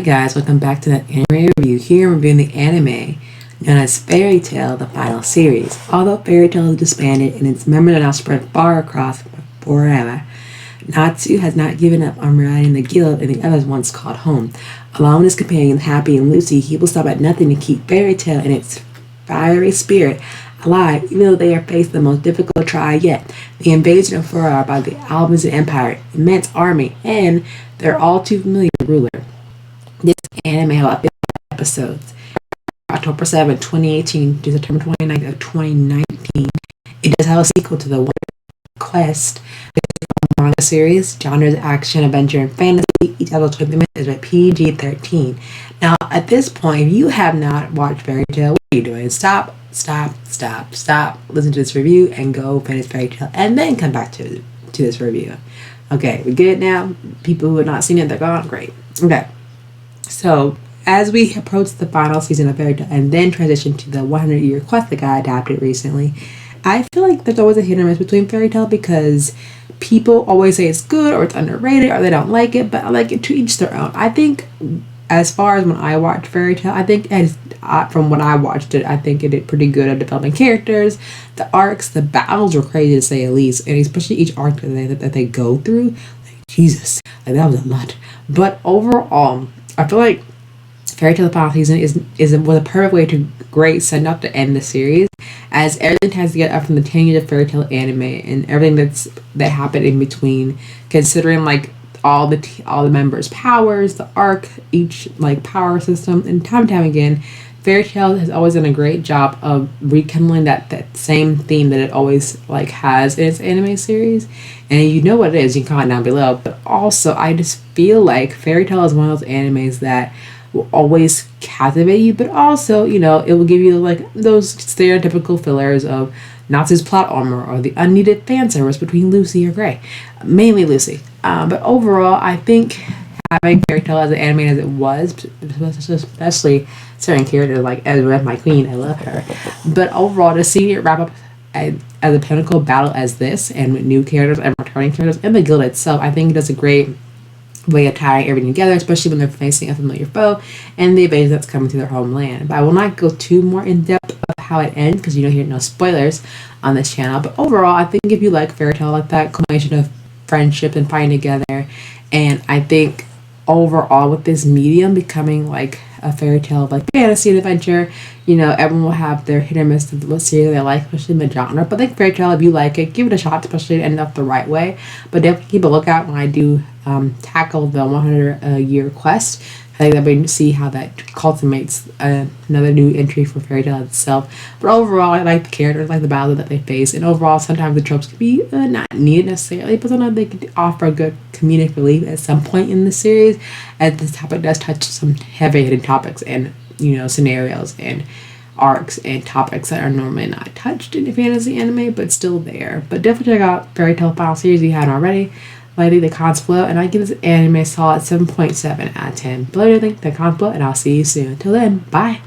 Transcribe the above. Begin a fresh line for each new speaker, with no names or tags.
guys, welcome back to the anime review. Here I'm reviewing the anime known as Fairy Tail, the final series. Although Fairy Tail is disbanded and its members are now spread far across forever, Natsu has not given up on reuniting the guild and the others once called home. Along with his companions Happy and Lucy, he will stop at nothing to keep Fairy Tail and its fiery spirit alive, even though they are facing the most difficult trial yet, the invasion of Fiore by the Alvarez Empire, immense army, and their all too familiar ruler. This anime has about 50 episodes. October 7, 2018 to September 29th of 2019. It does have a sequel to the One Quest. It's a manga series. Genre is action, adventure, and fantasy. Each episode 20 minutes is rated PG-13. Now, at this point, if you have not watched Fairy Tail, what are you doing? Stop. Listen to this review and go finish Fairy Tail, and then come back to this review. Okay, we good now? People who have not seen it, they're gone? Great. Okay. So, as we approach the final season of Fairy Tail and then transition to the 100-year quest that got adapted recently, I feel like there's always a hit or miss between Fairy Tail because people always say it's good or it's underrated or they don't like it, but I like it to each their own. I think as far as when I watched Fairy Tail, I think from when I watched it, I think it did pretty good at developing characters. The arcs, the battles were crazy to say the least, and especially each arc that they go through. Like, Jesus, like that was a lot. But overall, I feel like Fairy Tail the final season was a perfect way to great send up to end the series, as everything has to get up from the 10 years of Fairy Tail anime and everything that happened in between, considering like all the members' powers, the arc, each like power system, and time again, Fairy Tail has always done a great job of rekindling that same theme that it always like has in its anime series. And you know what it is, you can comment down below. But also, I just feel like Fairy Tail is one of those animes that will always captivate you, but also, you know, it will give you like those stereotypical fillers of Natsu's plot armor or the unneeded fan service between Lucy or Gray. Mainly Lucy. But overall, I think having Fairy Tail as an anime as it was, especially certain characters like Ezra, my queen, I love her. But overall, to see it wrap up as a pinnacle battle as this, and with new characters and returning characters, and the guild itself, I think it does a great way of tying everything together, especially when they're facing a familiar foe and the invasion that's coming to their homeland. But I will not go too more in depth of how it ends because you don't hear no spoilers on this channel. But overall, I think if you like Fairy Tail, like that combination of friendship and fighting together, and I think overall with this medium becoming like a fairy tale of like fantasy and adventure, you know, everyone will have their hit or miss of what series they like, especially in the genre. But like Fairy Tail, if you like it, give it a shot, especially to end up the right way. But definitely keep a lookout when I do tackle the 100-year quest. I think that we see how that culminates another new entry for Fairy Tail itself. But overall, I like the characters, I like the battles that they face, and overall, sometimes the tropes can be not needed necessarily, but sometimes they can offer a good comedic relief at some point in the series, as this topic does touch some heavy-hitting topics and, you know, scenarios and arcs and topics that are normally not touched in a fantasy anime, but still there. But definitely check out Fairy Tail final series if you haven't already. Lady the comments below, and I give this anime a solid 7.7 out of 10. Below everything, the comments below, and I'll see you soon. Till then, bye.